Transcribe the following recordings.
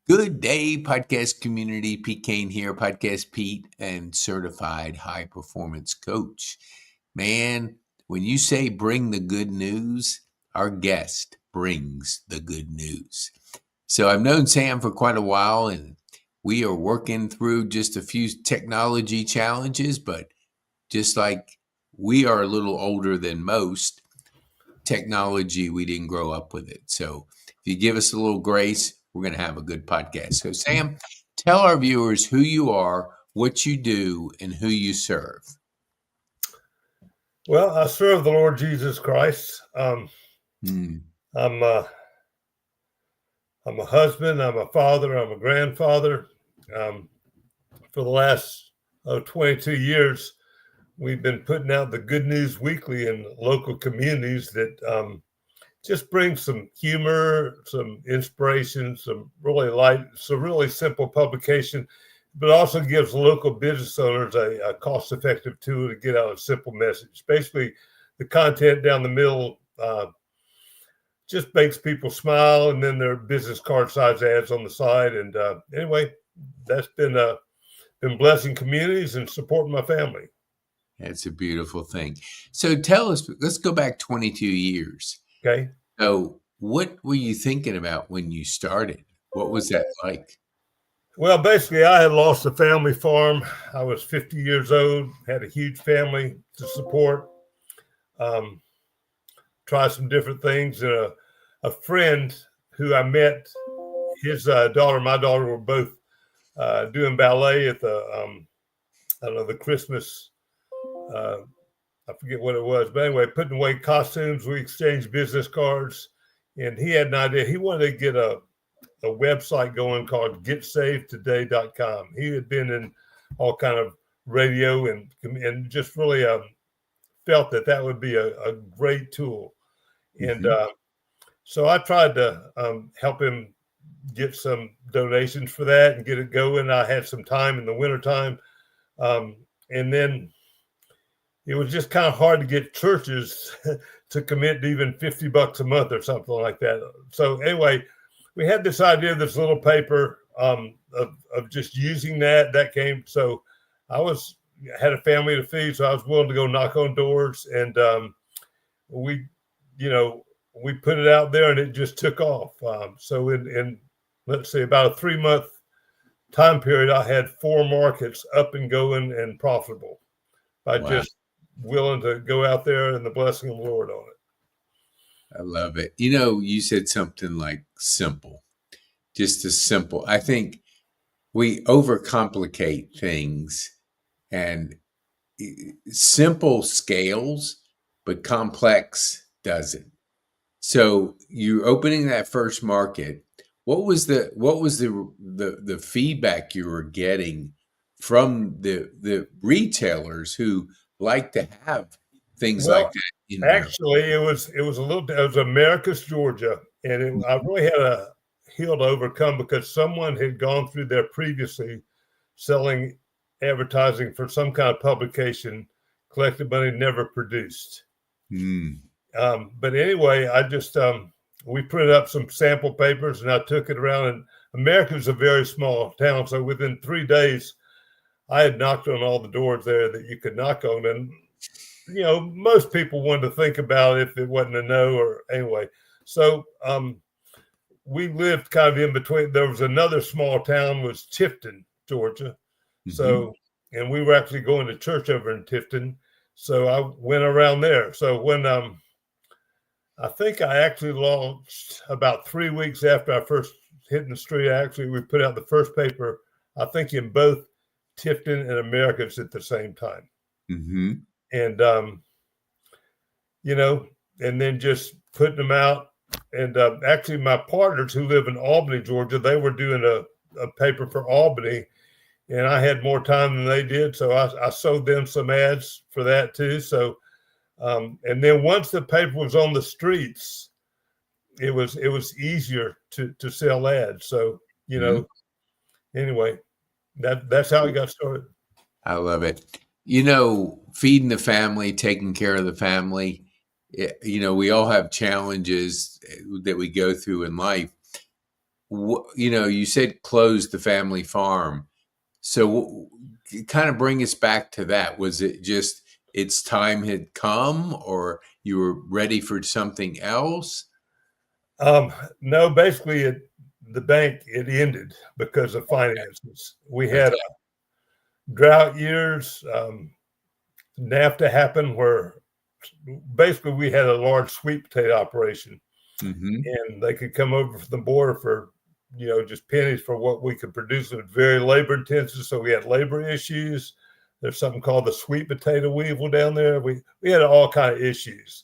Good day, podcast community. PeteKane here, Podcast Pete, and certified high performance coach. Man, when you say bring the good news, our guest brings the good news. So I've known Sam for quite a while, and we are working through just a few technology challenges, but just like we are a little older than most, technology, we didn't grow up with it. So if you give us a little grace, we're going to have a good podcast. So, Sam, tell our viewers who you are, what you do, and who you serve. Well, I serve the Lord Jesus Christ. I'm a husband. I'm a father. I'm a grandfather. For the last 22 years, we've been putting out the Good News Weekly in local communities that just brings some humor, some inspiration, some really simple publication, but also gives local business owners a cost-effective tool to get out a simple message. Basically, the content down the middle just makes people smile, and then their business card size ads on the side. And anyway, that's been blessing communities and supporting my family. That's a beautiful thing. So tell us, let's go back 22 years. Okay. So what were you thinking about when you started? What was that like? Well, basically, I had lost a family farm. I was 50 years old, had a huge family to support, try some different things. And a friend who I met, his daughter, my daughter were both doing ballet at the Christmas, I forget what it was. But anyway, putting away costumes, we exchanged business cards. And he had an idea. He wanted to get a website going called getsavedtoday.com. He had been in all kind of radio and just really felt that would be a great tool. And so I tried to help him get some donations for that and get it going. I had some time in the wintertime. And then it was just kind of hard to get churches to commit to even $50 a month or something like that. So anyway, we had this idea of this little paper of just using that came. So I had a family to feed, so I was willing to go knock on doors, and we put it out there, and it just took off. So in let's say about a 3-month time period, I had 4 markets up and going and profitable by just willing to go out there and the blessing of the Lord on it. I love it. You said something like simple, just as simple. I think we overcomplicate things, and simple scales, but complex doesn't. So you're opening that first market. What was the feedback you were getting from the retailers who like to have things like that? Actually, it was Americus, Georgia, and I really had a hill to overcome because someone had gone through there previously selling advertising for some kind of publication, collected money, never produced. But anyway, I just we printed up some sample papers and I took it around. And America is a very small town, so within 3 days, I had knocked on all the doors there that you could knock on. And most people wanted to think about it if it wasn't a no or anyway. So we lived kind of in between. There was another small town, was Tifton, Georgia. So, and we were actually going to church over in Tifton. So I went around there. So when I think I actually launched about 3 weeks after I first hit the street, we put out the first paper, I think in both Tifton and Americus at the same time. And, and then just putting them out. And actually my partners who live in Albany, Georgia, they were doing a paper for Albany, and I had more time than they did. So I sold them some ads for that too. So, and then once the paper was on the streets, it was easier to sell ads. So, anyway, that's how it got started. I love it. Feeding the family, taking care of the family, we all have challenges that we go through in life. you said close the family farm. So kind of bring us back to that. Was it just its time had come, or you were ready for something else? No, basically, the bank it ended because of finances. We had Okay. drought years. NAFTA happened where basically we had a large sweet potato operation, Mm-hmm. and they could come over from the border for just pennies for what we could produce. It was very labor intensive, so we had labor issues. There's something called the sweet potato weevil down there. We had all kind of issues,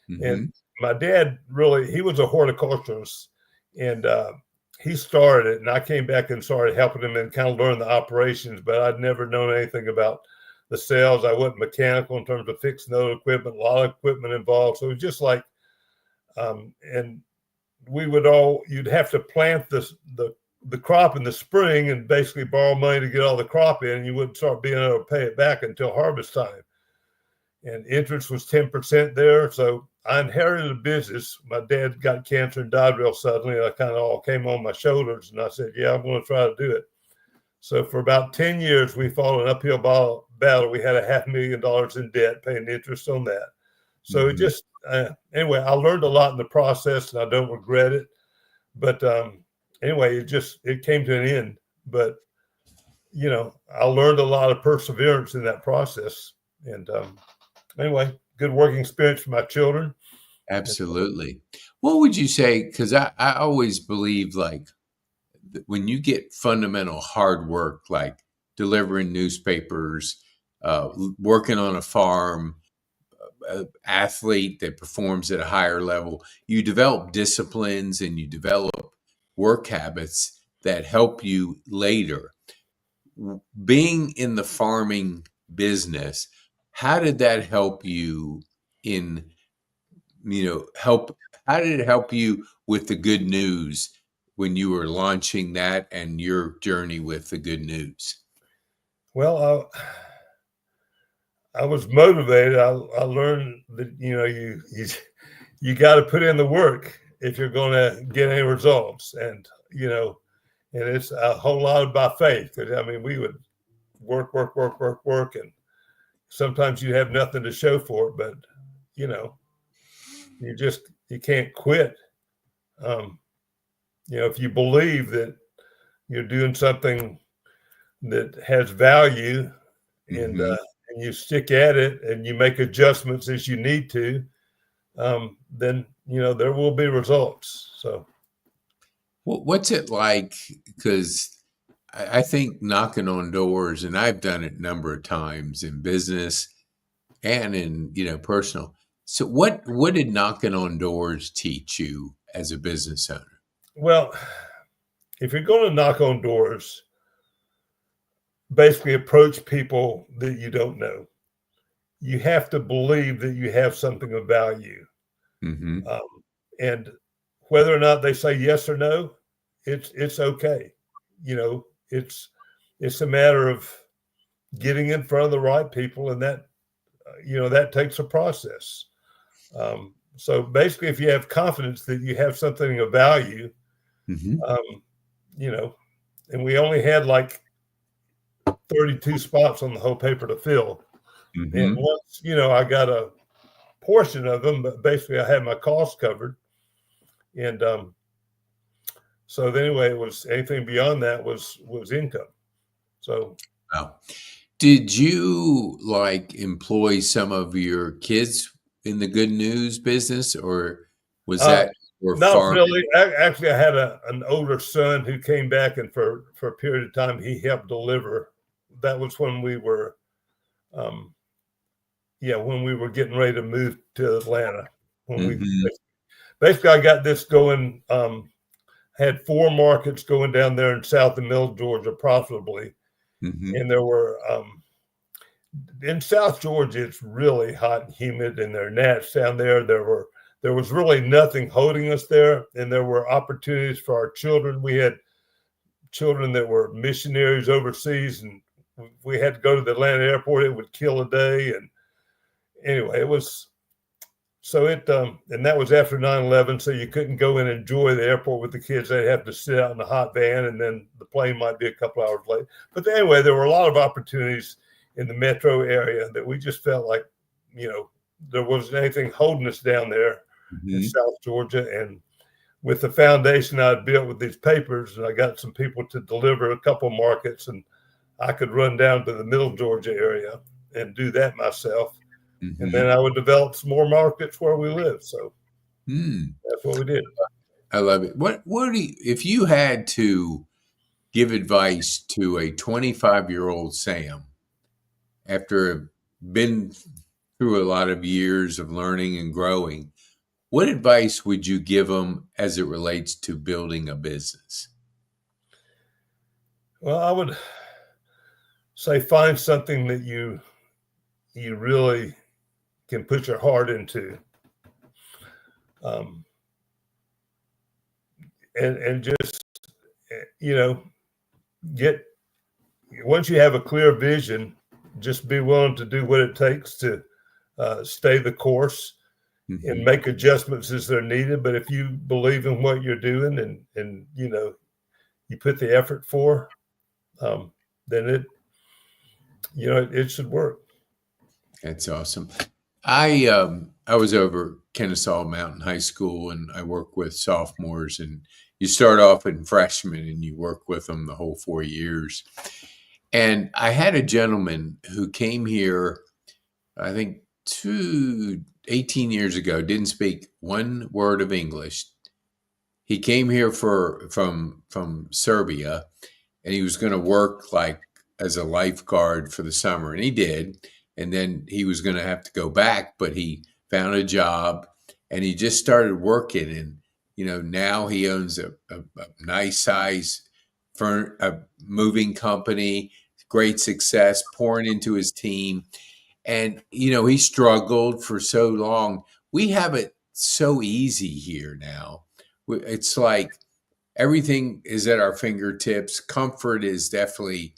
and Mm-hmm. my dad really he was a horticulturalist, and he started it, and I came back and started helping him and kind of learn the operations, but I'd never known anything about the sales. I wasn't mechanical in terms of fixing the equipment, a lot of equipment involved. So it was just like, and you'd have to plant the crop in the spring and basically borrow money to get all the crop in, and you wouldn't start being able to pay it back until harvest time. And interest was 10% there. So I inherited a business. My dad got cancer and died real suddenly. And I kind of all came on my shoulders, and I said, yeah, I'm going to try to do it. So for about 10 years, we fought an uphill battle. We had $500,000 in debt, paying interest on that. So it Mm-hmm. just, anyway, I learned a lot in the process, and I don't regret it. But anyway, it came to an end. But, I learned a lot of perseverance in that process. And anyway, good working experience for my children. Absolutely. What would you say? Because I always believe like when you get fundamental hard work, like delivering newspapers, working on a farm, athlete that performs at a higher level, you develop disciplines and you develop work habits that help you later. Being in the farming business, how did that help you in, help? How did it help you with the good news when you were launching that and your journey with the good news? Well, I was motivated. I learned that you got to put in the work if you're going to get any results, and it's a whole lot about faith. I mean, we would work, and sometimes you have nothing to show for it, but you know, you can't quit. Um, if you believe that you're doing something that has value, and Hmm. and you stick at it, and you make adjustments as you need to, then there will be results. So, What's it like? Because I think knocking on doors, and I've done it a number of times in business and in personal. So what did knocking on doors teach you as a business owner? well, if you're going to knock on doors, basically approach people that you don't know. You have to believe that you have something of value, Hmm. um, and whether or not they say yes or no, it's okay. It's a matter of getting in front of the right people, and that takes a process. So basically, if you have confidence that you have something of value, Hmm. um, you know, and we only had like 32 spots on the whole paper to fill. And Hmm. once, I got a portion of them, but basically I had my costs covered. And so then anyway, it was anything beyond that was income. So Wow. Did you like employ some of your kids in the good news business, or was uh, that for not farm? really. Actually, I had an older son who came back, and for a period of time he helped deliver. That was when we were um, when we were getting ready to move to Atlanta. When we Hmm. basically I got this going. Had 4 markets going down there in South and Middle Georgia profitably, Hmm. and there were in South Georgia it's really hot and humid, and there are gnats down there. There was really nothing holding us there, and there were opportunities for our children. We had children that were missionaries overseas, and we had to go to the Atlanta airport. It would kill a day, and anyway, it was So and that was after 9/11, so you couldn't go and enjoy the airport with the kids. They'd have to sit out in the hot van, and then the plane might be a couple hours late. But anyway, there were a lot of opportunities in the metro area that we just felt like, there wasn't anything holding us down there in Mhm. South Georgia. And with the foundation I'd built with these papers, and I got some people to deliver a couple markets, and I could run down to the middle Georgia area and do that myself. And then Mhm. I would develop some more markets where we live. So Mm. that's what we did. I love it. What do you, if you had to give advice to a 25-year-old Sam after been through a lot of years of learning and growing, what advice would you give them as it relates to building a business? Well, I would say find something that you really can put your heart into, um, and just get once you have a clear vision, just be willing to do what it takes to stay the course and Mhm. make adjustments as they're needed. But if you believe in what you're doing and you put the effort for, then it should work. That's awesome. I was over Kennesaw Mountain High School, and I work with sophomores, and you start off in freshmen and you work with them the whole 4 years. And I had a gentleman who came here, I think 18 years ago, didn't speak one word of English. He came here from Serbia, and he was going to work like as a lifeguard for the summer, and he did. And then he was going to have to go back, but he found a job, and he just started working. And now he owns a nice size a moving company, great success, pouring into his team. And he struggled for so long. We have it so easy here now. It's like everything is at our fingertips. Comfort is definitely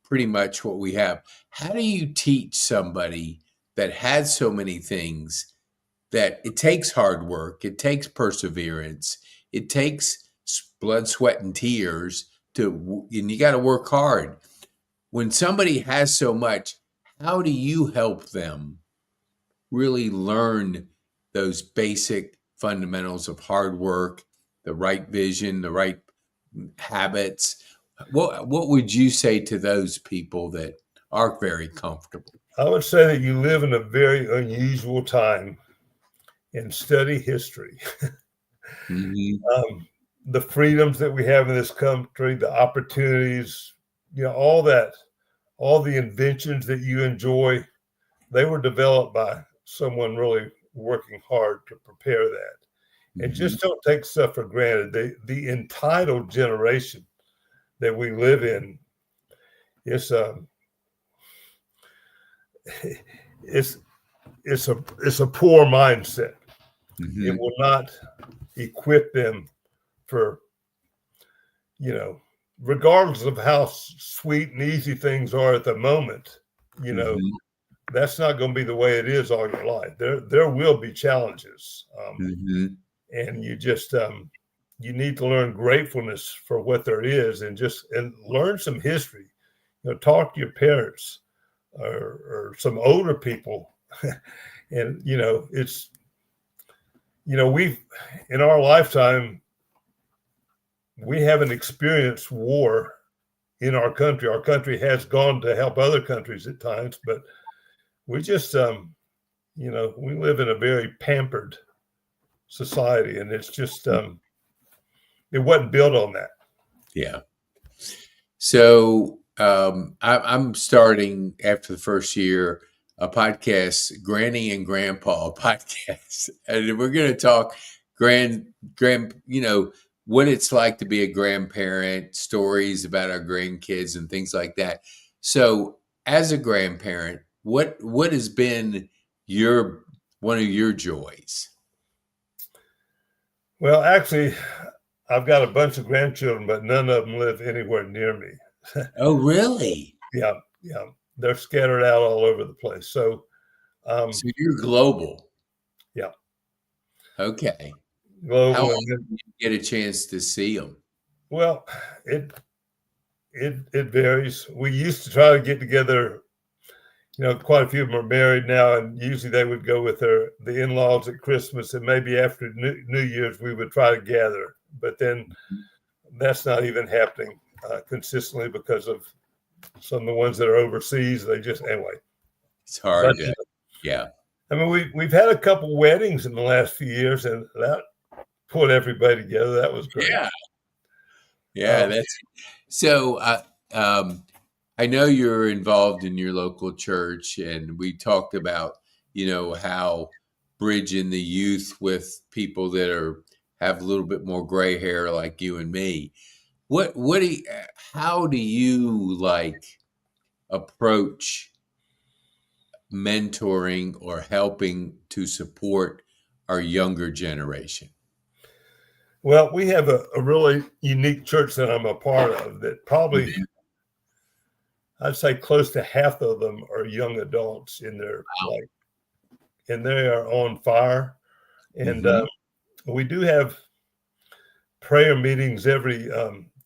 pretty much what we have. How do you teach somebody that has so many things that it takes hard work, it takes perseverance, it takes blood, sweat, and tears and you got to work hard. When somebody has so much, how do you help them really learn those basic fundamentals of hard work, the right vision, the right habits? What would you say to those people that are very comfortable? I would say that you live in a very unusual time and study history. Mhm. The freedoms that we have in this country, the opportunities, all that, all the inventions that you enjoy, they were developed by someone really working hard to prepare that. And Mhm. just don't take stuff for granted. The entitled generation that we live in is it's it's a poor mindset. It Mhm. will not equip them for you know, regardless of how sweet and easy things are at the moment, you know, Mhm. that's not going to be the way it is all your life. There will be challenges, Mhm. and you need to learn gratefulness for what there is, and learn some history. Talk to your parents or some older people, and it's we've in our lifetime we haven't experienced war in our country. Our country has gone to help other countries at times, but we just, we live in a very pampered society, and it's just, it wasn't built on that. Yeah. So I'm starting after the first year a podcast, Granny and Grandpa podcast, and we're going to talk grand, what it's like to be a grandparent, stories about our grandkids and things like that. So, as a grandparent, what has been your one of your joys? Well, actually, I've got a bunch of grandchildren, but none of them live anywhere near me. Oh, really? Yeah, yeah, they're scattered out all over the place. So, um, So you're global. yeah, Okay. How global. And often then, do you get a chance to see them? well, it varies. We used to try to get together. Quite a few of them are married now, and usually they would go with the in-laws at Christmas, and maybe after New Year's we would try to gather. But then that's not even happening consistently because of some of the ones that are overseas. They just anyway. It's But hard to, yeah. I mean, we've had a couple weddings in the last few years, and that put everybody together. That was great. Yeah. Yeah. Um, That's so. Um, I know you're involved in your local church, and we talked about, how bridging the youth with people that have a little bit more gray hair like you and me. What do you, how do you like approach mentoring or helping to support our younger generation? well, we have a really unique church that I'm a part of that probably Mhm. I'd say close to half of them are young adults in their like, and they are on fire. And Mhm. we do have prayer meetings every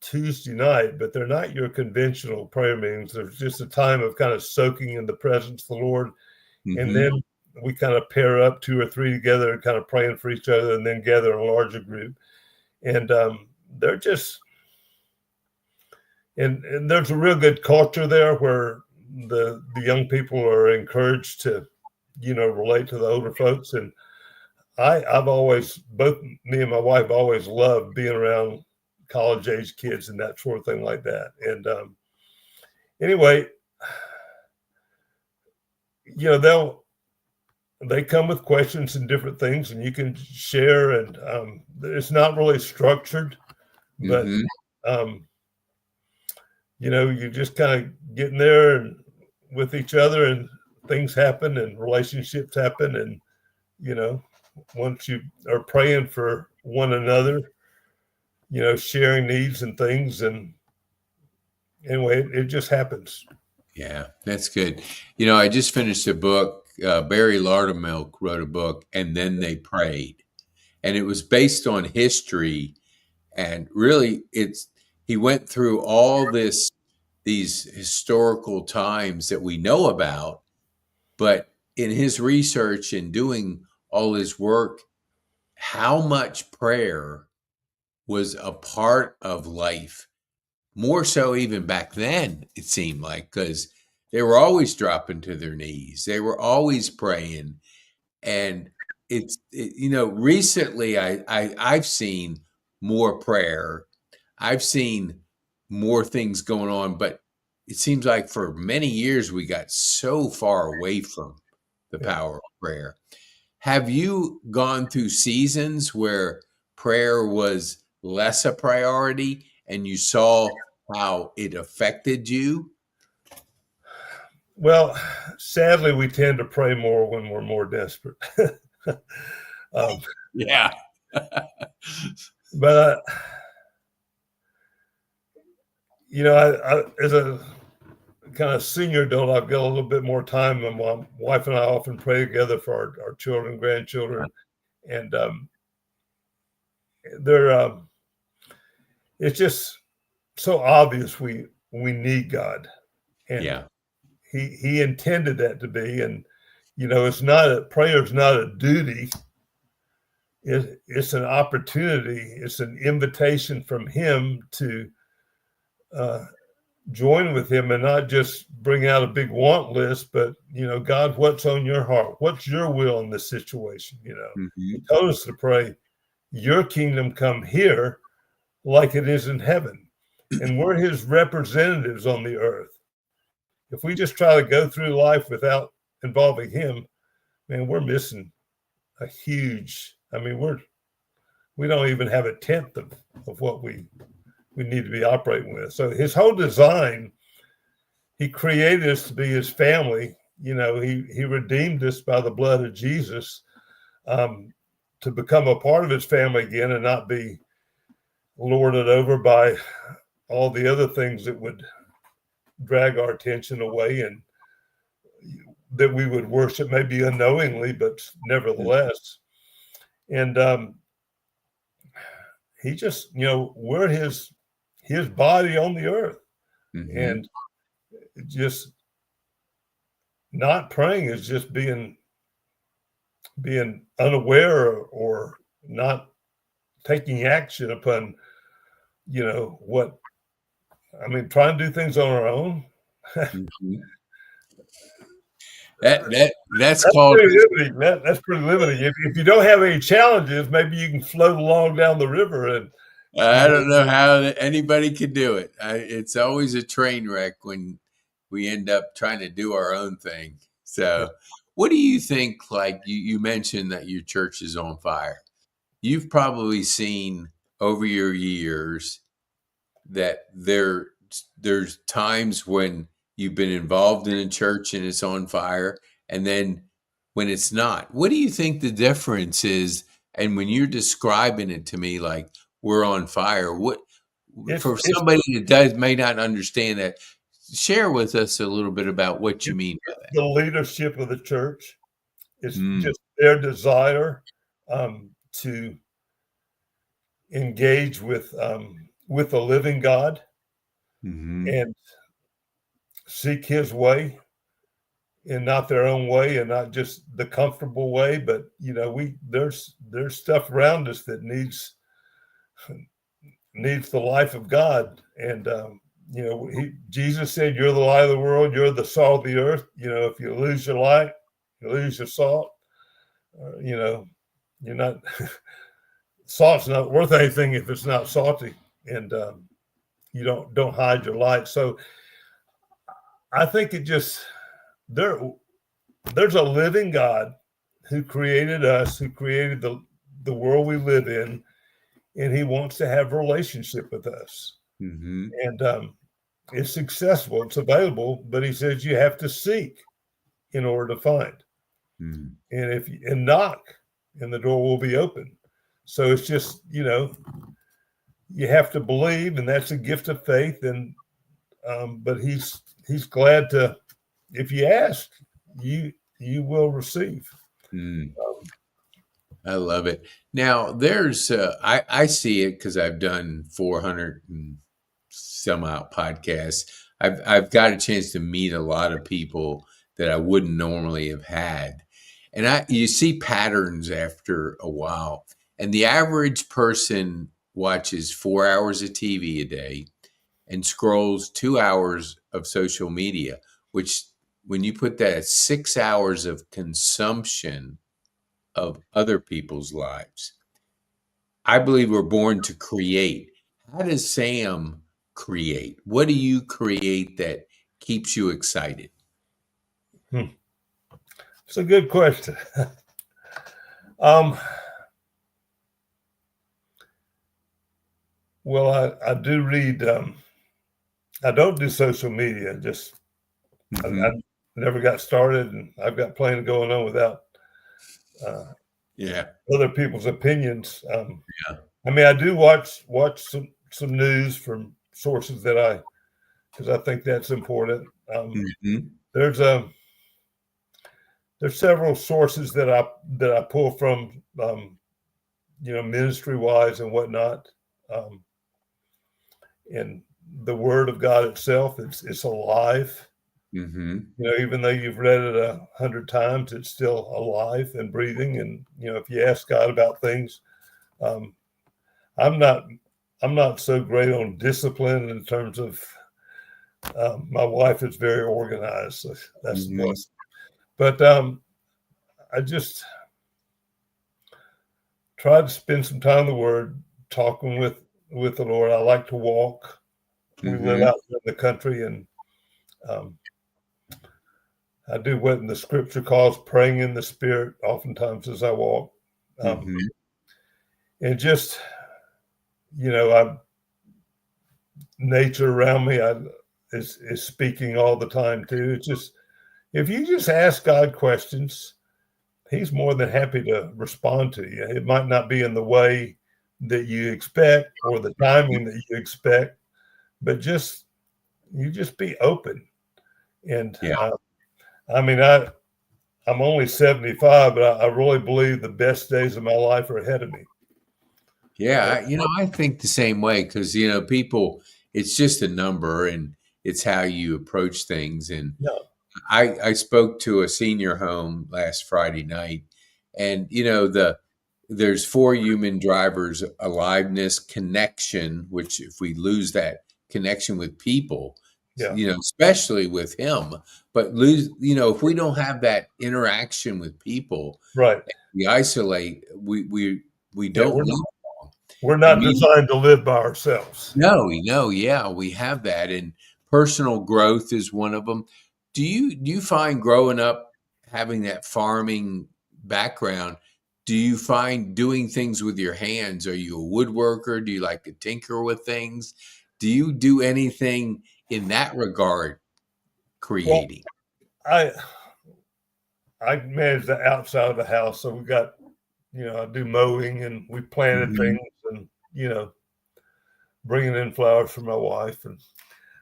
Tuesday night, but they're not your conventional prayer meetings. There's just a time of kind of soaking in the presence of the Lord. And Mhm. then we kind of pair up two or three together and kind of praying for each other and then gather in a larger group. And they're just, and there's a real good culture there where the young people are encouraged to, relate to the older folks. And I've always, both me and my wife always loved being around college age kids and that sort of thing like that. And anyway, they come with questions and different things, and you can share. And it's not really structured, but Mhm. um, you just kind of get in there and with each other, and things happen, and relationships happen, and you know, once you are praying for one another, sharing needs and things. And anyway, it just happens. Yeah, that's good. I just finished a book. Barry Lardemilk wrote a book, and then they prayed, and it was based on history. And really, he went through all these historical times that we know about, but in his research and doing all his work, how much prayer was a part of life, more so even back then, it seemed like, because they were always dropping to their knees, they were always praying. And recently I've seen more prayer, I've seen more things going on, but it seems like for many years we got so far away from the Yeah. power of prayer. Have you gone through seasons where prayer was less a priority and you saw how it affected you? Well, sadly, we tend to pray more when we're more desperate. um, Yeah. but as a kind of senior adult, I've got a little bit more time, and my wife and I often pray together for our children, grandchildren, and they're it's just so obvious we need God, and Yeah. He intended that to be. And it's not prayer is not a duty. It's an opportunity. It's an invitation from Him to uh, join with Him, and not just bring out a big want list, but God, what's on your heart? What's your will in this situation? He Mhm. told us to pray, "Your kingdom come here, like it is in heaven," and we're His representatives on the earth. If we just try to go through life without involving Him, man, we're missing a huge. I mean, we don't even have a tenth of what we need to be operating with. So His whole design, He created us to be His family. He redeemed us by the blood of Jesus, um, to become a part of His family again, and not be lorded over by all the other things that would drag our attention away, and that we would worship maybe unknowingly, but nevertheless. And he just, we're his body on the earth, and just not praying is just being unaware or not taking action upon, what trying to do things on our own. That's called. Pretty limiting. That's pretty limiting. If you don't have any challenges, maybe you can float along down the river and. I don't know how anybody could do it. It's always a train wreck when we end up trying to do our own thing. So, what do you think? Like you mentioned that your church is on fire. You've probably seen over your years that there's times when you've been involved in a church and it's on fire, and then when it's not. What do you think the difference is? And when you're describing it to me, like we're on fire, what for somebody that may not understand that, share with us a little bit about what you mean by that. The leadership of the church is just their desire to engage with the living God and seek His way, and not their own way, and not just the comfortable way. But there's stuff around us that needs the life of God. And Jesus said, "You're the light of the world. You're the salt of the earth." If you lose your light, you lose your salt. You're not. Salt's not worth anything if it's not salty, and you don't hide your light. So I think there's a living God who created us, who created the world we live in, and He wants to have a relationship with us. And it's accessible, it's available, but He says you have to seek in order to find. And if you knock, and the door will be open. So it's just, you have to believe, and that's a gift of faith. And but He's glad to, if you ask, you will receive. I love it. Now there's I see it because I've done 400 and some out podcasts. I've got a chance to meet a lot of people that I wouldn't normally have had, and you see patterns after a while. And the average person watches 4 hours of TV a day and scrolls 2 hours of social media, which when you put that at 6 hours of consumption of other people's lives. I believe we're born to create. How does Sam create? What do you create that keeps you excited? It's a good question. Well, I do read. I don't do social media. Just I never got started, and I've got plenty going on without other people's opinions. I do watch some news from sources because I think that's important. There's several sources that I pull from, ministry wise and whatnot. And the Word of God itself, it's alive. Even though you've read it 100 times, it's still alive and breathing. And if you ask God about things, I'm not so great on discipline in terms of. My wife is very organized, so that's the blessing. But I just try to spend some time in the Word, talking with the Lord. I like to walk. We live out in the country, and I do what the Scripture calls praying in the Spirit oftentimes as I walk. And just, nature around me is speaking all the time too. It's just, if you just ask God questions, He's more than happy to respond to you. It might not be in the way that you expect or the timing that you expect, but you just be open. And I I'm only 75, but I really believe the best days of my life are ahead of me. Yeah, I think the same way because people, it's just a number, and it's how you approach things. And Yeah, I spoke to a senior home last Friday night, and there's four human drivers: aliveness, connection, which if we lose that connection with people, yeah, especially with him, but if we don't have that interaction with people, right. we isolate, we Yeah, don't live long. we're And not designed to live by ourselves. no, yeah, we have that, and personal growth is one of them. Do you find growing up having that farming background? Do you find doing things with your hands? Are you a woodworker? Do you like to tinker with things? Do you do anything in that regard, Well, creating? I I manage the outside of the house, so we got I do mowing and we planted Mhm. things and bringing in flowers for my wife and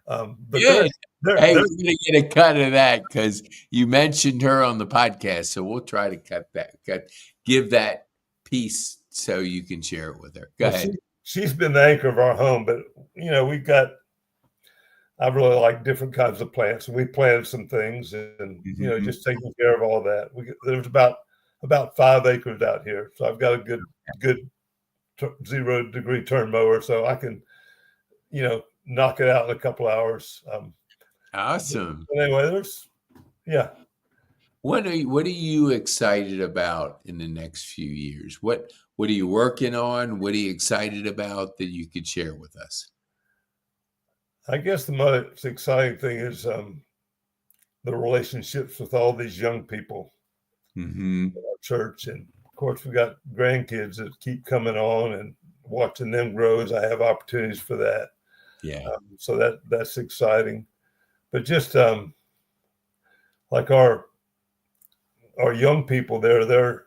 but Good. Hey, there we're gonna get a cut of that because you mentioned her on the podcast, so we'll try to give that piece so you can share it with her. Go well ahead. she's been the anchor of our home, but we've got I really like different kinds of plants, and we planted some things, and Mhm. just taking care of all that. There's about 5 acres out here, so I've got a good 0 degree turn mower, so I can knock it out in a couple hours. Awesome. But anyway, there's yeah, What are you excited about in the next few years? What are you working on? What are you excited about that you could share with us? I guess the most exciting thing is the relationships with all these young people Hmm. at our church, and of course we got grandkids that keep coming on and watching them grow as I have opportunities for that. Yeah. So that's exciting. But just like our young people, they're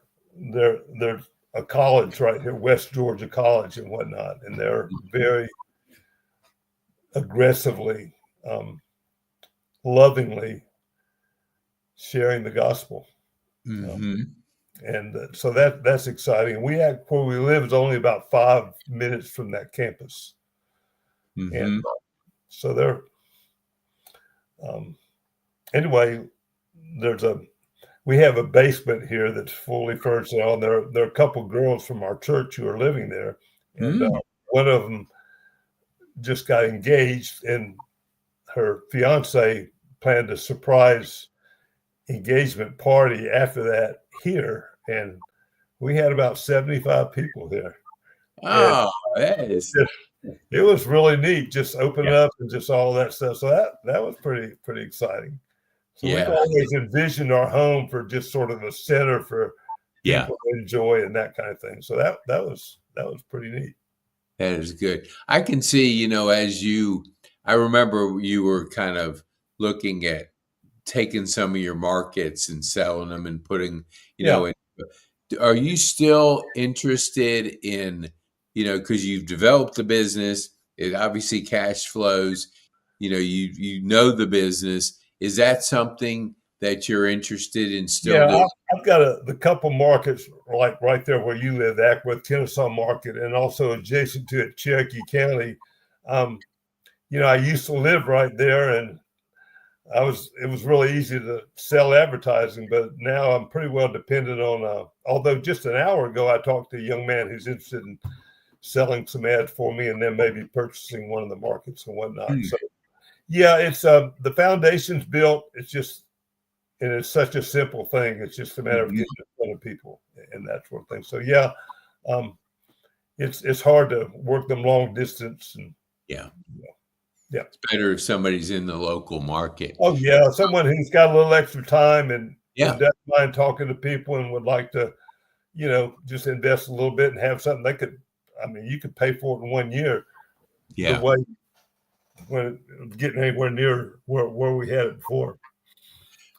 a college right here, West Georgia College and whatnot, and they're very aggressively, um, lovingly sharing the gospel. Um, Hmm. and so that's exciting. Where we live is only about 5 minutes from that campus, and Hmm. so they're um, anyway. There's a We have a basement here that's fully furnished. And there are a couple girls from our church who are living there, and Mm. one of them just got engaged, and her fiance planned a surprise engagement party after that here, and we had about 75 people there, and Oh, that is, it was really neat, just yeah, opening up and just all that stuff. So that was pretty exciting. So we've yeah, always envisioned our home for just sort of a center for yeah. people to enjoy and that kind of thing. So that was pretty neat. That is good. I can see, I remember you were kind of looking at taking some of your markets and selling them and putting, Yeah, in, are you still interested in, because you've developed the business, it obviously cash flows, you know the business. Is that something that you're interested in still yeah. doing? I've got the couple markets like right there where you live, the Ackworth, Kennesaw Market, and also adjacent to it, Cherokee County. Um, I used to live right there, and it was really easy to sell advertising, but now I'm pretty well dependent on. Although just an hour ago, I talked to a young man who's interested in selling some ads for me, and then maybe purchasing one of the markets and whatnot. Hmm. So yeah, it's the foundation's built. And it's such a simple thing. It's just a matter of Mhm. getting in front of people and that sort of thing. So yeah, um, it's hard to work them long distance and Yeah. yeah. It's better if somebody's in the local market. Oh yeah, someone who's got a little extra time and Yeah. doesn't mind talking to people and would like to, just invest a little bit and have something they could. I mean, you could pay for it in 1 year. The Yeah. way when getting anywhere near where we had it before.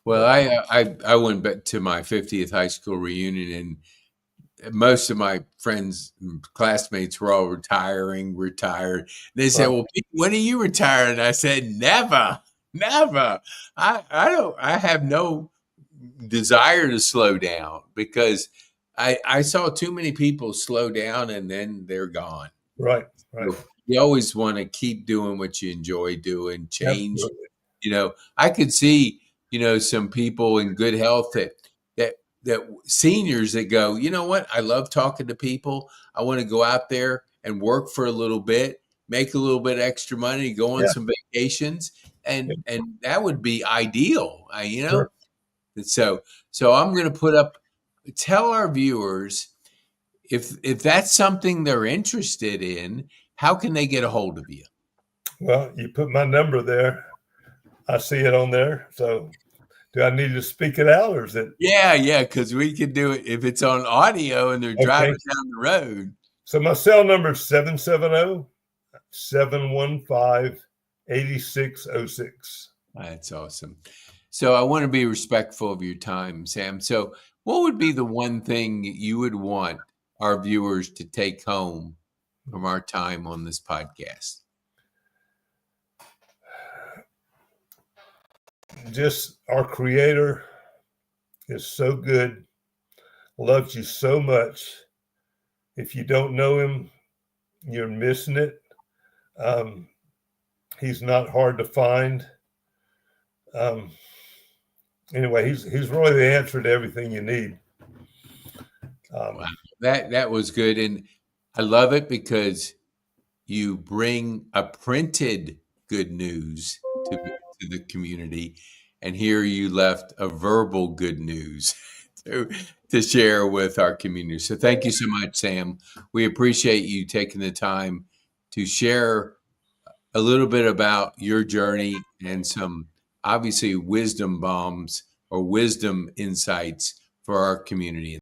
Well, But I went back to my 50th high school reunion, and most of my friends and classmates were all retired. They said, right, "Well, Pete, when are you retiring?" I said, "Never, never. I don't. I have no desire to slow down because I saw too many people slow down and then they're gone. Right. Right. So you always want to keep doing what you enjoy doing, change. Absolutely. I could see, some people in good health that that seniors that go, you know what? I love talking to people. I want to go out there and work for a little bit, make a little bit extra money, go on Yeah. some vacations, Yeah. and that would be ideal. Sure. And so I'm going to tell our viewers if that's something they're interested in, how can they get a hold of you? Well, you put my number there. I see it on there. So do I need to speak it out or is it? Yeah, because we can do it if it's on audio and they're Okay. driving down the road. So my cell number is 770-715-8606. That's awesome. So I want to be respectful of your time, Sam. So what would be the one thing you would want our viewers to take home from our time on this podcast? Just our Creator is so good, loves you so much. If you don't know him, you're missing it. He's not hard to find. Anyway, he's really the answer to everything you need. Wow. That was good. And I love it because you bring a printed good news to the community. And here you left a verbal good news to share with our community. So thank you so much, Sam. We appreciate you taking the time to share a little bit about your journey and some obviously wisdom bombs or wisdom insights for our community.